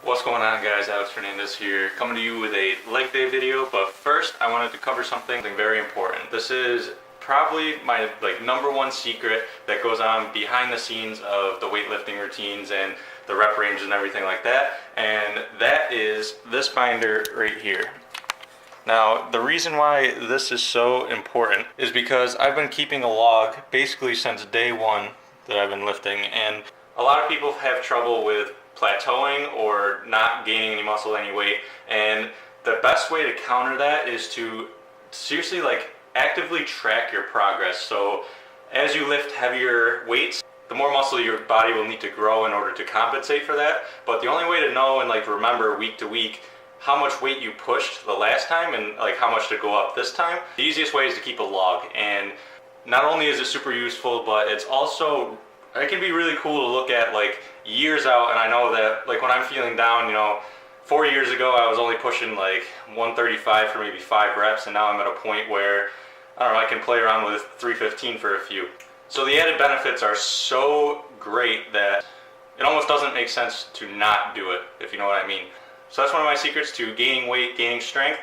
What's going on, guys? Alex Fernandez here, coming to you with a leg day video. But first, I wanted to cover something very important. This is probably my #1 secret that goes on behind the scenes of the weightlifting routines and the rep ranges and everything like that. And that is this binder right here. Now, the reason why this is so important is because I've been keeping a log basically since day one that I've been lifting, and a lot of people have trouble with plateauing or not gaining any muscle, any weight, and the best way to counter that is to seriously actively track your progress. So as you lift heavier weights, the more muscle your body will need to grow in order to compensate for that. But the only way to know and remember week to week how much weight you pushed the last time and how much to go up this time, the easiest way is to keep a log. And not only is it super useful, but it's also, it can be really cool to look at years out. And I know that when I'm feeling down, 4 years ago I was only pushing 135 for maybe 5 reps, and now I'm at a point where I don't know, I can play around with 315 for a few. So the added benefits are so great that it almost doesn't make sense to not do it, if you know what I mean. So that's one of my secrets to gaining weight, gaining strength.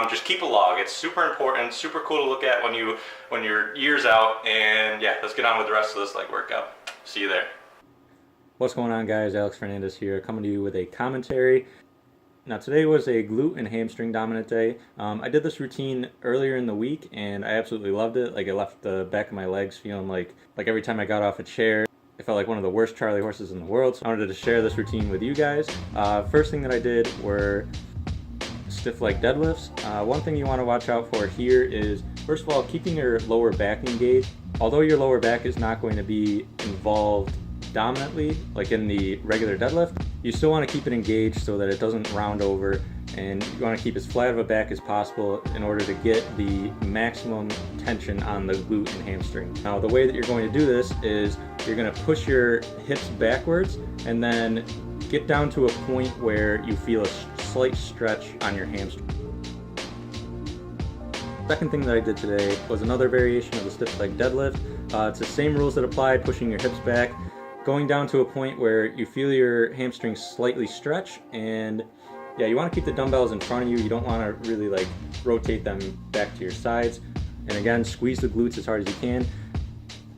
Just keep a log. It's super important, super cool to look at when you're years out. And yeah, let's get on with the rest of this leg workout. See you there. What's going on, guys? Alex Fernandez here, coming to you with a commentary. Now, today was a glute and hamstring dominant day. I did this routine earlier in the week and I absolutely loved it. It left the back of my legs feeling like every time I got off a chair, I felt like one of the worst Charlie horses in the world. So I wanted to share this routine with you guys. First thing that I did were stiff leg deadlifts. One thing you want to watch out for here is, first of all, keeping your lower back engaged. Although your lower back is not going to be involved dominantly like in the regular deadlift, you still want to keep it engaged so that it doesn't round over, and you want to keep as flat of a back as possible in order to get the maximum tension on the glute and hamstring. Now, the way that you're going to do this is you're going to push your hips backwards and then get down to a point where you feel a slight stretch on your hamstring. Second thing that I did today was another variation of the stiff leg deadlift. It's the same rules that apply, pushing your hips back, going down to a point where you feel your hamstrings slightly stretch, and yeah, you want to keep the dumbbells in front of you. You don't want to really rotate them back to your sides. And again, squeeze the glutes as hard as you can.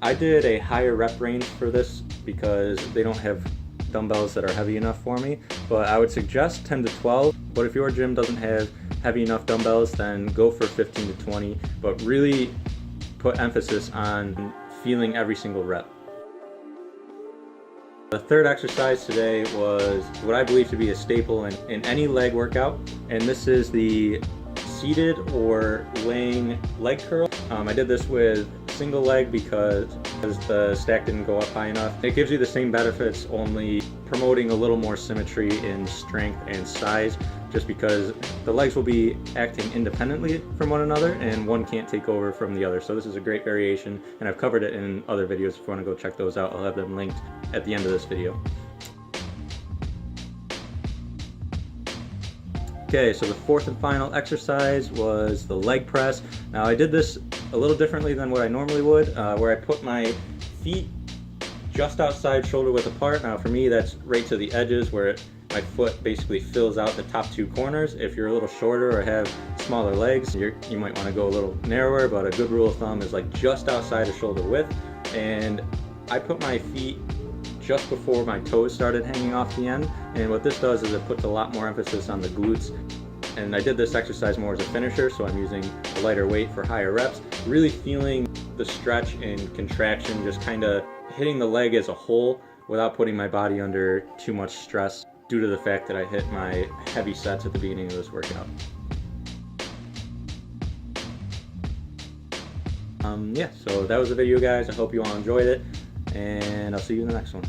I did a higher rep range for this because they don't have dumbbells that are heavy enough for me, but I would suggest 10 to 12. But if your gym doesn't have heavy enough dumbbells, then go for 15 to 20, but really put emphasis on feeling every single rep. The third exercise today was what I believe to be a staple in any leg workout, and this is the seated or laying leg curl. I did this with single leg because the stack didn't go up high enough. It gives you the same benefits, only promoting a little more symmetry in strength and size, just because the legs will be acting independently from one another and one can't take over from the other. So this is a great variation, and I've covered it in other videos. If you want to go check those out, I'll have them linked at the end of this video. Okay, so the fourth and final exercise was the leg press. Now, I did this a little differently than what I normally would, where I put my feet just outside shoulder width apart. Now, for me, that's right to the edges where my foot basically fills out the top 2 corners. If you're a little shorter or have smaller legs, you might want to go a little narrower, but a good rule of thumb is just outside of shoulder width. And I put my feet just before my toes started hanging off the end, and what this does is it puts a lot more emphasis on the glutes. And I did this exercise more as a finisher, so I'm using a lighter weight for higher reps, really feeling the stretch and contraction, just kind of hitting the leg as a whole without putting my body under too much stress due to the fact that I hit my heavy sets at the beginning of this workout. Yeah, so that was the video, guys. I hope you all enjoyed it, and I'll see you in the next one.